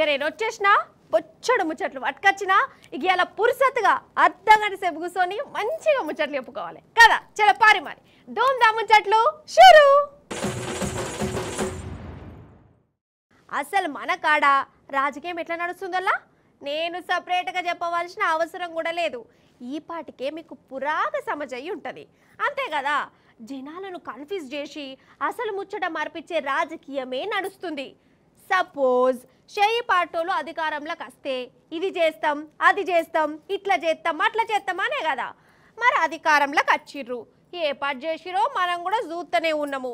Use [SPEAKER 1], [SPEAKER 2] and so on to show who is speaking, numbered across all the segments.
[SPEAKER 1] ఇక నేను వచ్చేసిన బొచ్చడు ముచ్చట్లు పట్టుకొచ్చిన ఇక ఇలా పురుసత్తుగా అర్ధగంట సేపు కూర్చొని మంచిగా ముచ్చట్లు చెప్పుకోవాలి కదా. చలో పారి మరి ధూమ్ ధామ్ ముచ్చట్లు షురు. అసలు మన కాడ రాజకీయం ఎట్లా నడుస్తుందల్లా నేను సపరేట్గా చెప్పవలసిన అవసరం కూడా లేదు. ఈ పాటికే మీకు పురాగ సమజయ్యి ఉంటుంది అంతే కదా. జనాలను కన్ఫ్యూజ్ చేసి అసలు ముచ్చట మార్పిచ్చే రాజకీయమే నడుస్తుంది. సపోజ్ షేయి పార్టీలు అధికారంలోకి వస్తే ఇది చేస్తాం అది చేస్తాం ఇట్లా చేస్తాం అట్లా చేస్తాం అనే కదా. మరి అధికారంలోకి వచ్చిర్రు ఏ పార్టీ చేసిరో మనం కూడా చూస్తూనే ఉన్నాము.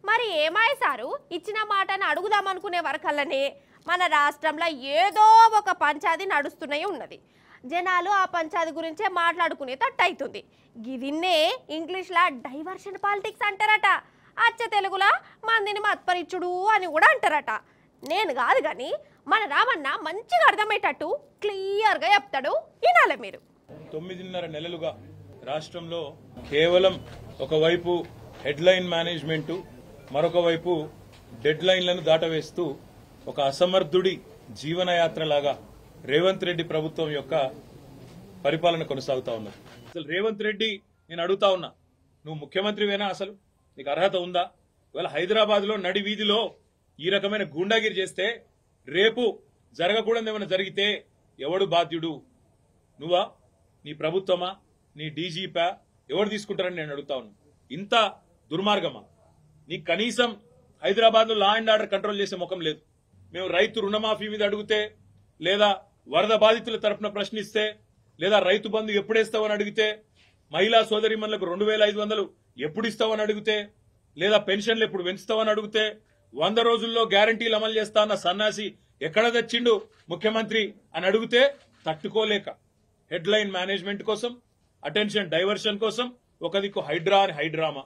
[SPEAKER 1] మరి ఏమాయ సారు ఇచ్చిన మాటను అడుగుదామనుకునే వరకల్లనే మన రాష్ట్రంలో ఏదో ఒక పంచాయతీ నడుస్తూనే ఉన్నది. జనాలు ఆ పంచాయతీ గురించే మాట్లాడుకునే తట్టు అవుతుంది. గిదిన్నే ఇంగ్లీష్లో డైవర్షన్ పాలిటిక్స్ అంటారట. అచ్చ తెలుగులా మందిని మత్పరిచుడు అని కూడా అంటారట. నేను కాదు కానీ మన రామన్న మంచిగా అర్థమయ్యేటట్టు క్లియర్గా చెప్తాడు, వినాలి మీరు.
[SPEAKER 2] 9.5 నెలలుగా రాష్ట్రంలో కేవలం ఒకవైపు హెడ్లైన్ మేనేజ్మెంట్, మరొక వైపు డెడ్ లైన్లను దాటవేస్తూ ఒక అసమర్థుడి జీవనయాత్రలాగా రేవంత్ రెడ్డి ప్రభుత్వం యొక్క పరిపాలన కొనసాగుతా ఉన్నది. అసలు రేవంత్ రెడ్డి నేను అడుగుతా ఉన్నా, నువ్వు ముఖ్యమంత్రివేనా? అసలు నీకు అర్హత ఉందా? ఇవాళ హైదరాబాద్ లో నడి వీధిలో ఈ రకమైన గూండాగిరి చేస్తే రేపు జరగకూడదు ఏమైనా జరిగితే ఎవడు బాధ్యుడు? నువ్వా, నీ ప్రభుత్వమా, నీ డీజీపా? ఎవరు తీసుకుంటారని నేను అడుగుతా ఉన్నా. ఇంత దుర్మార్గమా? నీకు కనీసం హైదరాబాద్ లో లా అండ్ ఆర్డర్ కంట్రోల్ చేసే ముఖం లేదు. మేము రైతు రుణమాఫీ మీద అడిగితే, లేదా వరద బాధితుల తరఫున ప్రశ్నిస్తే, లేదా రైతు బంధు ఎప్పుడేస్తావని అడిగితే, మహిళా సోదరిమణులకు 2,500 ఎప్పుడు ఇస్తావని అడిగితే, లేదా పెన్షన్లు ఎప్పుడు పెంచుతావని అడిగితే, 100 రోజుల్లో గ్యారంటీలు అమలు చేస్తా అన్న సన్నాసి ఎక్కడ తెచ్చిండు ముఖ్యమంత్రి అని అడిగితే తట్టుకోలేక హెడ్లైన్ మేనేజ్మెంట్ కోసం, అటెన్షన్ డైవర్షన్ కోసం ఒక దిక్కు హైడ్రా అని హైడ్రామా,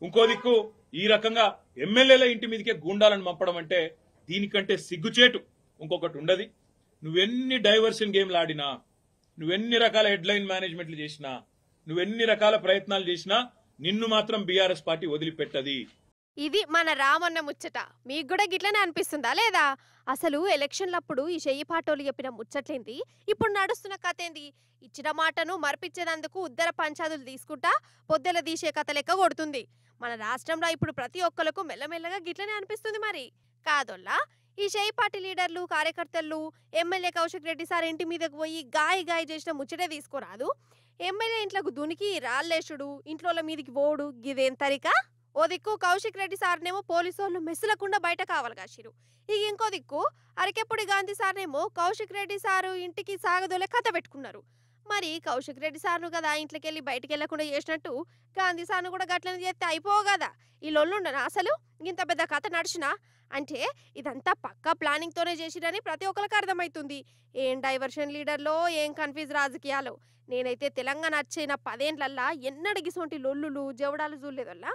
[SPEAKER 2] ఇంకో దిక్కు ఈ రకంగా ఎమ్మెల్యేల ఇంటి మీదకే గూండాలను పంపడం అంటే దీనికంటే సిగ్గుచేటు ఇంకొకటి ఉండదు. నువ్వెన్ని డైవర్షన్ గేమ్లు ఆడినా, నువ్వెన్ని రకాల హెడ్లైన్ మేనేజ్మెంట్లు చేసినా, నువ్వెన్ని రకాల ప్రయత్నాలు చేసినా నిన్ను మాత్రం బీఆర్ఎస్ పార్టీ వదిలిపెట్టది.
[SPEAKER 1] ఇది మన రామన్న ముచ్చట. మీకు కూడా గిట్లనే అనిపిస్తుందా లేదా? అసలు ఎలక్షన్లప్పుడు ఈ షేయి పాటోలు చెప్పిన ముచ్చట్లేంది, ఇప్పుడు నడుస్తున్న కథ ఏంది? ఇచ్చిన మాటను మర్పించేందుకు ఉద్దర పంచాదులు తీసుకుంటా పొద్దెల తీసే కథ లెక్క కొడుతుంది. మన రాష్ట్రంలో ఇప్పుడు ప్రతి ఒక్కరికి మెల్లమెల్లగా గిట్లనే అనిపిస్తుంది. మరి కాదోల్లా ఈ షేయి పార్టీ లీడర్లు కార్యకర్తలు ఎమ్మెల్యే కౌశిక్ రెడ్డి సార్ ఇంటి మీదకు పోయి గాయ చేసిన ముచ్చటే తీసుకోరాదు. ఎమ్మెల్యే ఇంట్లోకి దునికి రాళ్ళేసుడు, ఇంట్లో మీదకి పోడు, గిదేం తరికా? ఓ దిక్కు కౌశిక్ రెడ్డి సార్నేమో పోలీసు వాళ్ళు మెస్సులకుండా బయట కావాలి కాసిరు. ఇక ఇంకో దిక్కు అరకెప్పుడు గాంధీ సార్నేమో కౌశిక్ రెడ్డి సారు ఇంటికి సాగదోలే కథ పెట్టుకున్నారు. మరి కౌశిక్ రెడ్డి సార్ను కదా ఇంట్లోకి వెళ్ళి బయటకు వెళ్లకుండా చేసినట్టు గాంధీ సార్ను కూడా గట్లని చేస్తే అయిపోవు కదా. ఈ లొల్లుండనా అసలు ఇంత పెద్ద కథ నడిచినా? అంటే ఇదంతా పక్కా ప్లానింగ్ తోనే చేసిరని ప్రతి ఒక్కరికి అర్థమవుతుంది. ఏం డైవర్షన్ లీడర్లో, ఏం కన్ఫ్యూజ్ రాజకీయాలు. నేనైతే తెలంగాణ వచ్చిన 10 ఏళ్లల్లా ఎన్నడిగిసొంటి లొల్లులు జవడాలు చూడలేదల్లా.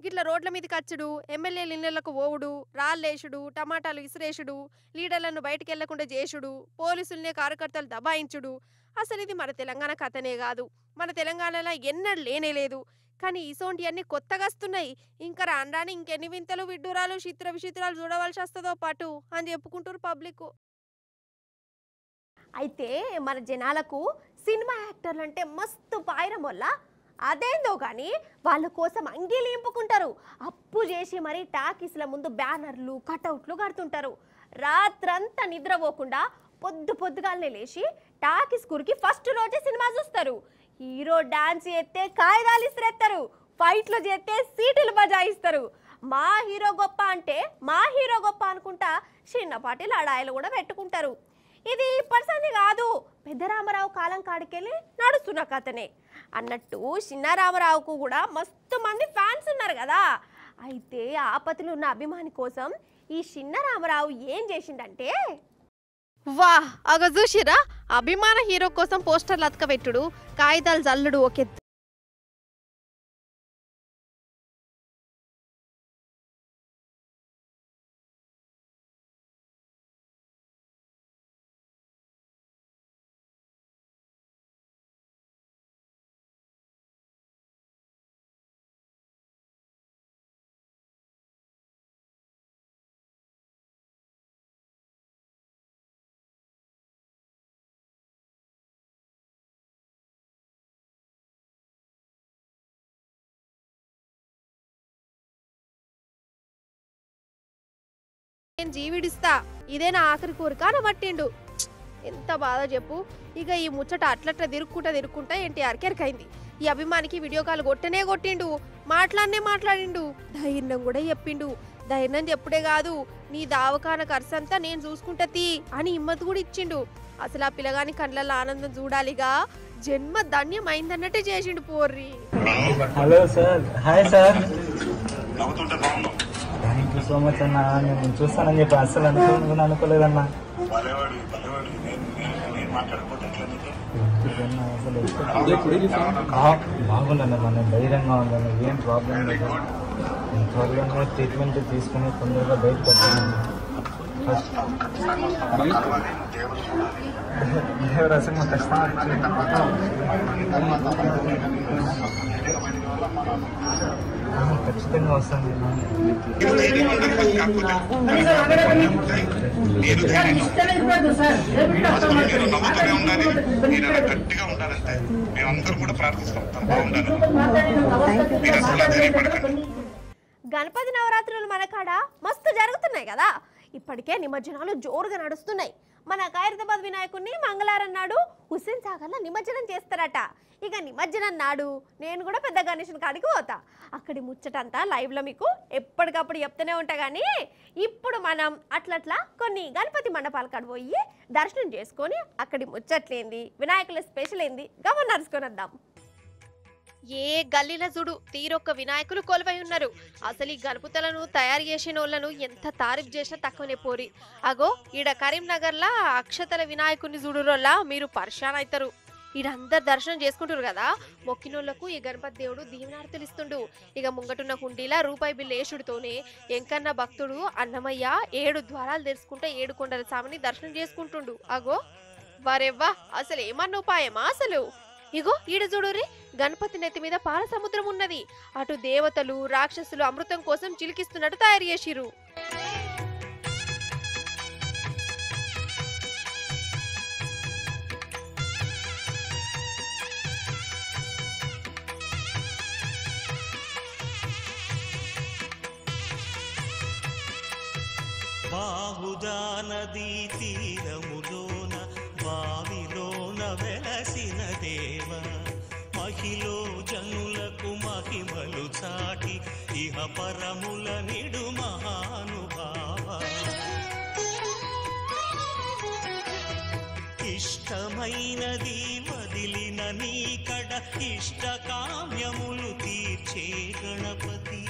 [SPEAKER 1] గిట్ల రోడ్ల మీదకి వచ్చుడు, ఎమ్మెల్యేల ఇళ్లకు పోవుడు, రాళ్ళేసుడు, టమాటాలు ఇసిరేసుడు, లీడర్లను బయటికి వెళ్లకుండా చేసుడు, పోలీసుల్ని కార్యకర్తలు దబాయించుడు. అసలు ఇది మన తెలంగాణ కథనే కాదు, మన తెలంగాణలో ఎన్నడూ లేనే లేదు. కానీ ఇసోంటివన్నీ కొత్తగా వస్తున్నాయి. ఇంకా రాని ఇంకెన్ని వింతలు విడ్డూరాలు చిత్ర విచిత్రాలు చూడవలసి వస్తుందో పాటు అని చెప్పుకుంటారు పబ్లిక్. అయితే మన జనాలకు సినిమా యాక్టర్లు అంటే మస్తు పాయిరం వల్ల అదేందో కానీ వాళ్ళ కోసం అంగీలు ఇంపుకుంటారు. అప్పు చేసి మరి టాకీస్ల ముందు బ్యానర్లు కటౌట్లు కడుతుంటారు. రాత్రంతా నిద్రపోకుండా పొద్దుగాలనే లేచి టాకీస్ కురికి ఫస్ట్ రోజే సినిమా చూస్తారు. హీరో డాన్స్ చేస్తే కాయిదాలు ఇసిరేస్తారు, ఫైట్లు చేస్తే సీటులు బజాయిస్తారు. మా హీరో గొప్ప అంటే మా హీరో గొప్ప అనుకుంటా చిన్నపాటి లడాయిలు కూడా పెట్టుకుంటారు. ఇది పర్సన్ని కాదు, పెద్ద రామారావు కాలం కాడికెళ్ళి నడుస్తున్న కథనే. అన్నట్టు చిన్న రామారావుకు కూడా మస్తు మంది ఫ్యాన్స్ ఉన్నారు కదా. అయితే ఆపత్తులు ఉన్న అభిమాని కోసం ఈ చిన్న రామారావు ఏం చేసిండంటే, వాహ్ అగ చూసిరా, అభిమాన హీరో కోసం పోస్టర్లు అతకబెట్టుడు, కాగితాలు జల్లుడు ఒకే నేను జీవిడిస్తా, ఇదే నా ఆఖరి కోరిక అని పట్టిండు. ఎంత బాధ చెప్పు. ఇక ఈ ముచ్చట అట్లట్లా తిరుక్కుంటా ఎన్టీఆర్కి ఎరకైంది. ఈ అభిమానికి వీడియో కాల్ కొట్టిండు, మాట్లాడిండు, ధైర్యం కూడా చెప్పిండు. ధైర్యం చెప్పుడే కాదు, నీ దావకాన ఖర్చంతా నేను చూసుకుంటా తీ అని హిమ్మత్ కూడా ఇచ్చిండు. అసలు ఆ పిల్లగాని కండ్లలో ఆనందం చూడాలిగా, జన్మ ధన్యం అయిందన్నట్టే చేసిండు పోర్రి.
[SPEAKER 3] Hello sir, hi sir. Thank you so much అన్న. నేను చూస్తానని చెప్పి అస్సలు అనుకోలేదన్నా. బాగుందన్న, మన ధైర్యంగా ఉందన్న, ఏం ప్రాబ్లం లేదు. త్వరగా ట్రీట్మెంట్ తీసుకుని తొందరగా బయటకు వస్తాను. దేవరాశి ఖచ్చితంగా వస్తాను.
[SPEAKER 1] గణపతి నవరాత్రులు మన కాడ మస్తు జరుగుతున్నాయి కదా. ఇప్పటికే నిమజ్జనాలు జోరుగా నడుస్తున్నాయి. మన ఖైరతాబాద్ వినాయకుడిని మంగళవారం నాడు హుస్సేన్ సాగర్లో నిమజ్జనం చేస్తారట. ఇక నిమజ్జనం నాడు నేను కూడా పెద్ద గణేశుని కాడికి పోతా. అక్కడి ముచ్చటంతా లైవ్లో మీకు ఎప్పటికప్పుడు చెప్తూనే ఉంటా. కానీ ఇప్పుడు మనం అట్లట్లా కొన్ని గణపతి మండపాల కాడ పోయి దర్శనం చేసుకొని అక్కడి ముచ్చట్లేంది, వినాయకుల స్పెషల్ ఏంది గమని నడుచుకొని వద్దాం. ఏ గల్లీల చూడు తీరొక్క వినాయకులు కొలువై ఉన్నారు. అసలు ఈ గణపతులను తయారు చేసిన వాళ్ళను ఎంత తారీఫ్ చేసినా తక్కువనే పోరి. అగో ఈడ కరీంనగర్లా అక్షతల వినాయకుడిని చూడురోల్లా మీరు పరిశాన్ అవుతారు. ఈడందరు దర్శనం చేసుకుంటారు కదా. మొక్కినోళ్లకు ఈ గణపతి దేవుడు దీవెనార్తలు ఇస్తుండు. ఇక ముంగటున్న హుండీలా రూపాయి బిల్లు వేసుడుతోనే ఎంకన్న భక్తుడు అన్నమయ్య 7 ద్వారాలు తెరుచుకుంటే 7 కొండల స్వామిని దర్శనం చేసుకుంటుండు. అగో వారెవ్వా, అసలు ఏమన్నా ఉపాయమా అసలు. ఇగో ఈడ చూడురి, గణపతి నెత్తి మీద పాల సముద్రం ఉన్నది. అటు దేవతలు రాక్షసులు అమృతం కోసం చిలికిస్తున్నట్టు తయారు చేసిరు.
[SPEAKER 4] బాహుదా నదీ తీరములోన బావిలోన వెలసిన దేవ, మహిలో జనులకు మహిమలు చాటి ఇహ పరముల నిడు మహానుభావ. ఇష్టమైనది వదిలిన నీకడ ఇష్ట కామ్యములు తీర్చే గణపతి.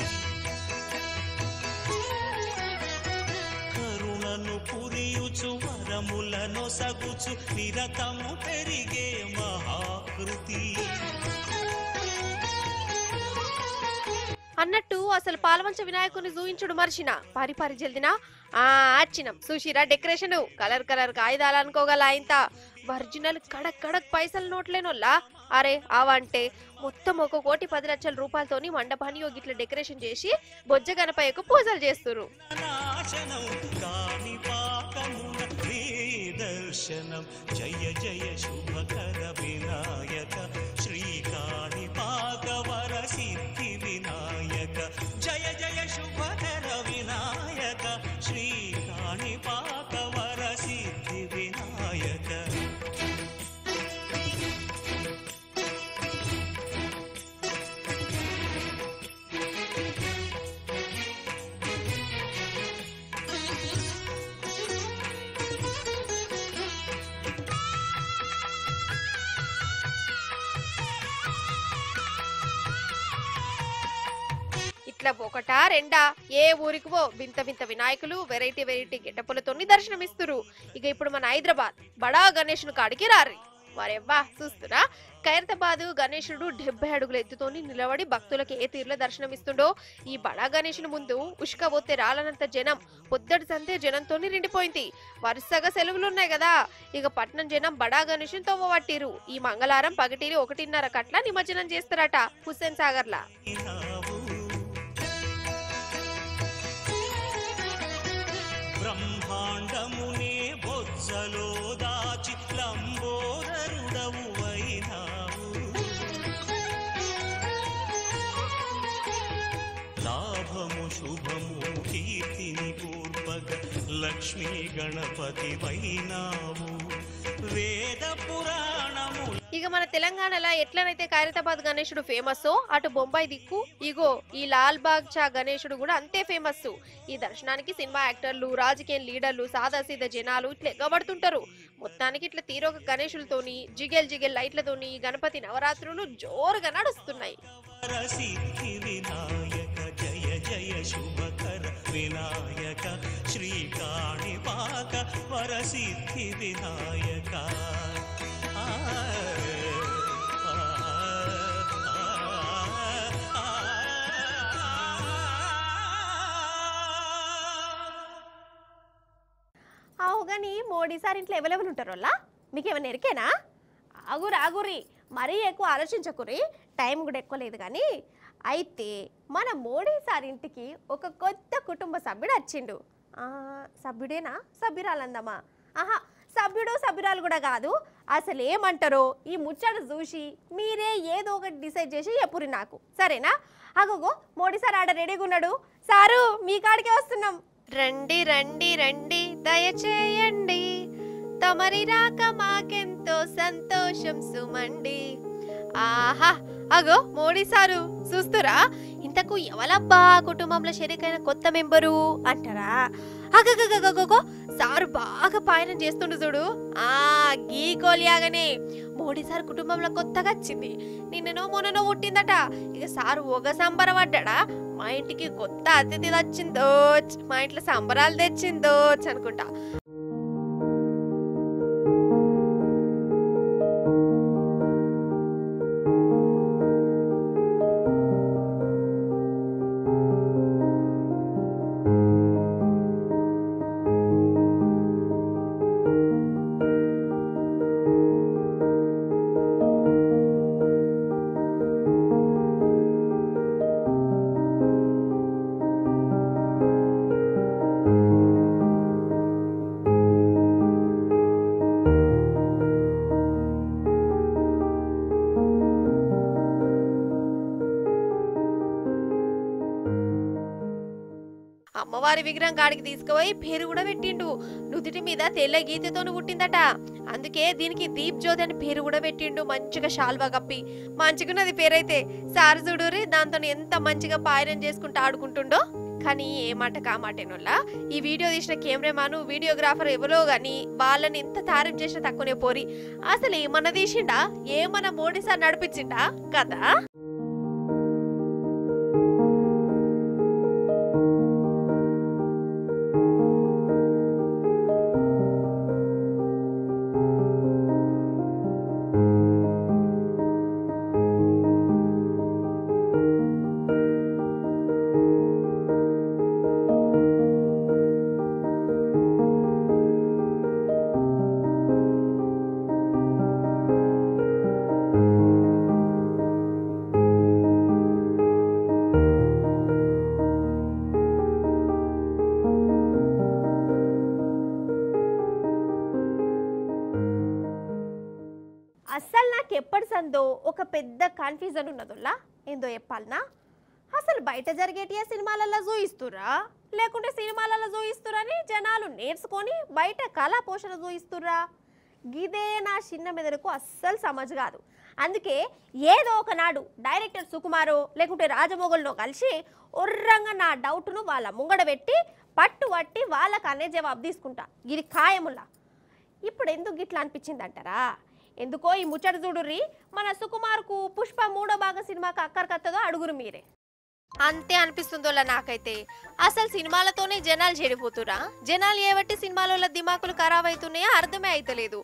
[SPEAKER 4] పురియుచు వరములను సగుచు నిరతము పెరిగే మహాకృతి.
[SPEAKER 1] అన్నట్టు అసలు పాలవంచ వినాయకుని చూయించుడు మర్చిన పారి జల్దినా అచ్చినం సుషిరా డెకరేషన్ కలర్ కాగితాలు అనుకోగల ఇంత ఒరిజినల్ కడక్ పైసలు నోట్లేనోల్లా. అరే అవంటే మొత్తం 1,10,00,000 రూపాయలతోని మండపాన్ని గిట్ల డెకరేషన్ చేసి బొజ్జ గణపయ్యకు పూజలు చేస్తురు.
[SPEAKER 4] జయ జయ శుభకర వినాయక శ్రీకాణిపాక వర సిద్ధి వినాయక. జయ జయ శుభకర వినాయక శ్రీకాణిపాక వర సిద్ధి వినాయక.
[SPEAKER 1] ఇట్లా ఒకటా రెండా ఏ ఊరికి పో వింత వినాయకులు వెరైటీ గెటపులతోని దర్శనమిస్తురు. ఇక ఇప్పుడు మన హైదరాబాద్ బడా గణేశుని కాడికి రారి. వారెవ్వా చూస్తురా, ఖైరతాబాద్ గణేశుడు 70 అడుగుల ఎత్తుతోని నిలబడి భక్తులకు ఏ తీరులో దర్శనమిస్తుండో. ఈ బడా గణేశుని ముందు ఉష్క పోతే రాలనంత జనం పొద్దటి సంతే జనంతో నిండిపోయింది. వరుసగా సెలవులున్నాయి కదా. ఇక పట్నం జనం బడా గణేశుని తవ్వబట్టిరు. ఈ మంగళవారం పగటిని 1:30 గంటల నిమజ్జనం చేస్తారట హుస్సేన్ సాగర్లా.
[SPEAKER 4] బ్రహ్మాండమునే బొజ్జలో దాచి లంబోదరుడవు అయినావు. లాభము శుభము కీర్తిని పూర్వగ లక్ష్మీ గణపతి వైనావు వేద పురాణము.
[SPEAKER 1] ఇక మన తెలంగాణలో ఎట్లనైతే ఖైరతాబాద్ గణేశుడు ఫేమస్, అటు బొంబాయి దిక్కు ఇగో ఈ లాల్ బాగ్ చా గణేశుడు కూడా అంతే ఫేమస్. ఈ దర్శనానికి సినిమా యాక్టర్లు, రాజకీయ లీడర్లు, సాదాసీద జనాలు ఇట్లా ఎగ్గబడుతుంటారు. మొత్తానికి ఇట్లా తీరొక గణేశులతోని జిగెల్ జిగెల్ లైట్లతోని గణపతి నవరాత్రులు జోరుగా నడుస్తున్నాయి.
[SPEAKER 4] సిద్ధి వినాయక జయ జయ శుభకర వినాయక శ్రీకాణిపాక వరసిద్ధి వినాయక.
[SPEAKER 1] అవుగాని మోడీ సార్ ఇంట్లో అవైలబుల్ ఉంటారు వాళ్ళ మీకేమైనా ఎరికేనా? ఆగురి మరీ ఎక్కువ ఆలోచించకురి, టైం కూడా ఎక్కువ లేదు. కానీ అయితే మన మోడీ సార్ ఇంటికి ఒక కొత్త కుటుంబ సభ్యుడు వచ్చిండు. సభ్యుడేనా సభ్యురాలందమ్మా? ఆహా, సభ్యుడు సభ్యురాలు కూడా కాదు. అసలు ఏమంటారో ఈ ముచ్చట చూసి మీరే ఏదో ఒకటి డిసైడ్ చేసి చెప్పురి నాకు, సరేనా? అగోగో మోడీ సార్ ఆడ రెడీగా ఉన్నాడు. సారు మీ కాడికే వస్తున్నాం. రండి రండి రండి దయచేయండి, తమరి రాక మాకెంతో సంతోషం సుమండి. ఆహా, అగో మోడీ సారు చూస్తురా? ఇంతకు ఎవలబ్బా కుటుంబంలో షరీకైన కొత్త మెంబరు అంటారా? అగగగగగో సారు బాగా పాయనం చేస్తుండు చూడు. గీ కోలియాగనే మోడీ సార్ కుటుంబంలో కొత్తగా వచ్చింది. నిన్ననో మొన్ననో పుట్టిందట. ఇక సారు ఒక సంబరపడ్డా, మా ఇంటికి కొత్త అతిథి వచ్చిందో, మా ఇంట్లో సంబరాలు తెచ్చిందో అనుకుంటా. అమ్మవారి విగ్రహం కాడికి తీసుకుపోయి పేరు కూడా పెట్టిండు. నుదుటి మీద తెల్ల గీతతో పుట్టిందట. అందుకే దీనికి దీప్ జ్యోతి అని పేరు కూడా పెట్టిండు. మంచిగా షాల్వా కప్పి మంచిగున్నది పేరైతే. సారు చూడురి దాంతో ఎంత మంచిగా పాయనం చేసుకుంటూ ఆడుకుంటుండో. కానీ ఏ మాట కామాటేనోళ్ళ ఈ వీడియో తీసిన కెమెరామాను, వీడియోగ్రాఫర్ ఎవరో గాని వాళ్ళని ఎంత తారీఫ్ చేసినా తక్కువనే పోరి. అసలు ఏమన్నా తీసిండా? ఏమన్నా మోడీ సార్ నడిపించిండా కదా? అసలు నాకు ఎప్పటి సందో ఒక పెద్ద కన్ఫ్యూజన్ ఉన్నదోలా. ఏందో చెప్పాలనా? అసలు బయట జరిగేటి సినిమాలలో చూయిస్తురా, లేకుంటే సినిమాలలో చూయిస్తురా అని జనాలు నేర్చుకొని బయట కళా పోషణ చూయిస్తురా? గిదే నా చిన్న మెదడుకు అస్సలు సమజ్ కాదు. అందుకే ఏదో ఒకనాడు డైరెక్టర్ సుకుమారో లేకుంటే రాజమోగుల్లో కలిసి ఒర్రంగా నా డౌట్ను వాళ్ళ ముంగడ పెట్టి పట్టుబట్టి వాళ్ళకు అనే జవాబు తీసుకుంటా. ఇది ఖాయముల్లా. ఇప్పుడు ఎందుకు గిట్లా అనిపించింది అంటారా? ఎందుకో ఈ ముచ్చట చూడుర్రి. మన సుకుమార్కు పుష్ప 3వ భాగ సినిమాకి అక్కరికత్తదో అడుగురు మీరే. అంతే అనిపిస్తుందో నాకైతే. అసలు సినిమాలతోనే జనాలు చెడిపోతురా? జనాలు ఏబట్టి సినిమాల దిమాకులు ఖరాబ్ అవుతున్నాయో అర్థమే అయితలేదు.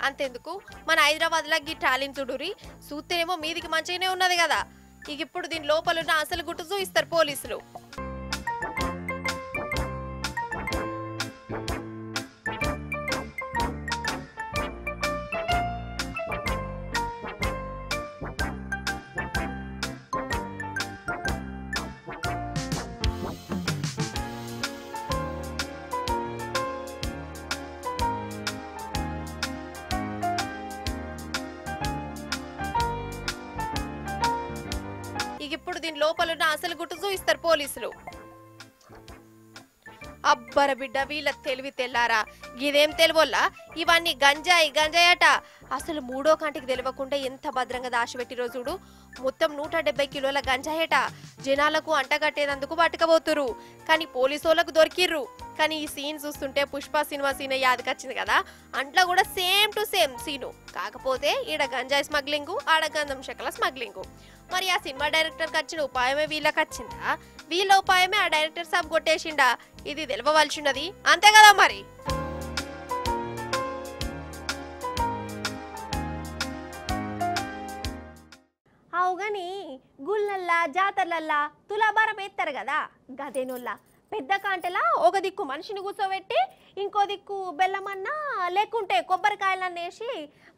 [SPEAKER 1] అంతెందుకు మన హైదరాబాద్లో గీ టాలెంట్ చూడుర్రి. చూస్తేనేమో మీదికి మంచిగానే ఉన్నది కదా. ఇక ఇప్పుడు దీని లోపల అసలు గుట్టు చూయిస్తారు పోలీసులు. ఇప్పుడు దీని లోపల అసలు గుట్టు చూయిస్తారు పోలీసులు. అబ్బర బిడ్డ వీళ్ళ తెలివి తెల్లారా, ఇదేం తెలివోల్లా, ఇవన్నీ గంజాయి గంజాయట. అసలు మూడో కంటికి తెలియకుండా ఎంత భద్రంగా దాచిపెట్టిరో చూడు. మొత్తం 170 కిలోల గంజాయట. జనాలకు అంటగట్టేందుకు పట్టుకపోతురు, కానీ పోలీసోళ్ళకు దొరికిర్రు. కానీ ఈ సీన్ చూస్తుంటే పుష్ప సినిమా సీన్ యాదకొచ్చింది కదా, అంట్లో కూడా సేమ్ టు సేమ్ సీను. కాకపోతే ఈడ గంజాయి స్మగ్లింగు, ఆడ గంధం చెక్కల స్మగ్లింగు. మరి ఆ సినిమా డైరెక్టర్కి వచ్చిన ఉపాయమే వీళ్ళకి వచ్చిందా, వీళ్ళ ఉపాయమే ఆ డైరెక్టర్ సాబ్ కొట్టేసిండా? ఇది తెలవవలసినది అంతే కదా మరి. అవుగాని గుళ్ళల్లా జాతరలల్లా తులాభారం ఎత్తారు కదా, గదేనోళ్ళ పెద్ద కాంటెలా ఒక దిక్కు మనిషిని కూర్చోబెట్టి ఇంకో దిక్కు బెల్లమన్నా లేకుంటే కొబ్బరికాయలన్న వేసి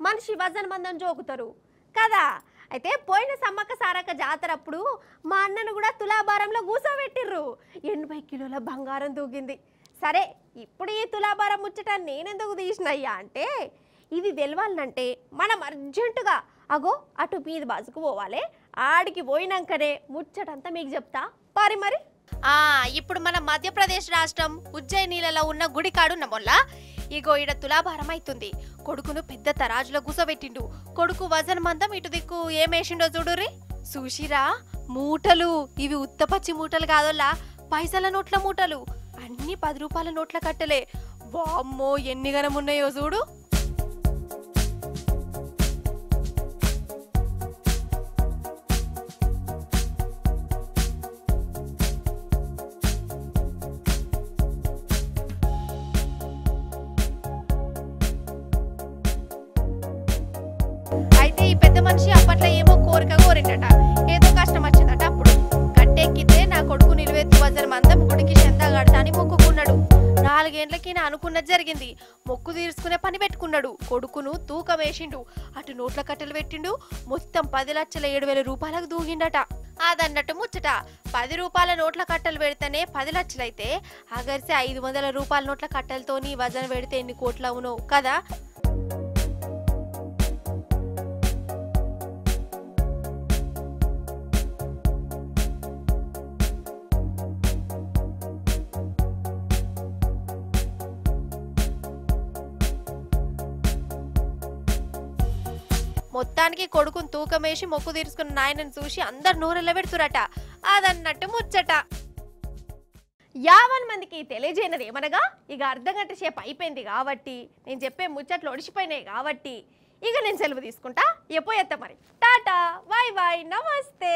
[SPEAKER 1] మనిషి వజన మందం జోకుతారు కదా. అయితే పోయిన సమ్మక్క సారక్క జాతర అప్పుడు మా అన్నను కూడా తులాభారంలో కూర్చోబెట్టిర్రు. 80 కిలోల బంగారం దూగింది. సరే, ఇప్పుడు ఈ తులాభారం ముచ్చట నేనెందుకు తీసినయ్యా అంటే, ఇది తెలవాలంటే మనం అర్జెంటుగా అగో అటు మీది బాజుకు పోవాలి. ఆడికి పోయినాకనే ముచ్చటంతా మీకు చెప్తా మరి. ఇప్పుడు మన మధ్యప్రదేశ్ రాష్ట్రం ఉజ్జయినిలలో ఉన్న గుడి కాడున్న మొల్ల ఇగో ఈడ తులాభారం అవుతుంది. కొడుకును పెద్ద తరాజులో కూసోబెట్టిండు. కొడుకు వజన్ మందం ఇటు దిక్కు ఏమేసిండో చూడుర్రి. చూసిరా మూటలు, ఇవి ఉత్తపచ్చి మూటలు కాదోల్లా, పైసల నోట్ల మూటలు. అన్ని 10 రూపాయల నోట్ల కట్టలే. వామ్మో ఎన్ని గనం ఉన్నాయో చూడు. అయితే ఈ పెద్ద మనిషి అప్పట్లో ఏమో కోరిక కోరిండట, ఏదో కష్టం వచ్చిందట. అప్పుడు కట్టెక్కితే నా కొడుకు నిలువెత్తు వజన్ మందం గుడికి చెందా కడతా అని మొక్కుకున్నాడు. 4 ఏళ్లకి నా అనుకున్నది జరిగింది. మొక్కు తీర్చుకునే పని పెట్టుకున్నాడు. కొడుకును తూకం వేసిండు, అటు నోట్ల కట్టెలు పెట్టిండు. మొత్తం 10,07,000 రూపాయలకు దూగిండట. అదన్నట్టు ముచ్చట. 10 రూపాయల నోట్ల కట్టెలు పెడితేనే 10 లక్షలైతే అగర్సే 500 రూపాయల నోట్ల కట్టెలతోని వజన పెడితే ఎన్ని కోట్లు అవును కదా. మొత్తానికి కొడుకును తూకమేసి మొక్కు తీర్చుకున్న నాయనని చూసి అందరు నోరెళ్ళ పెడుతురట. అదన్నట్టు ముచ్చట. 50 మందికి తెలియజేయనది ఏమనగా, ఇక అర్ధగంట సేపు అయిపోయింది కాబట్టి, నేను చెప్పే ముచ్చట్లు ఒడిచిపోయినాయి కాబట్టి ఇక నేను సెలవు తీసుకుంటా. ఎప్పుడు మరి టాటా, బాయ్ బాయ్, నమస్తే.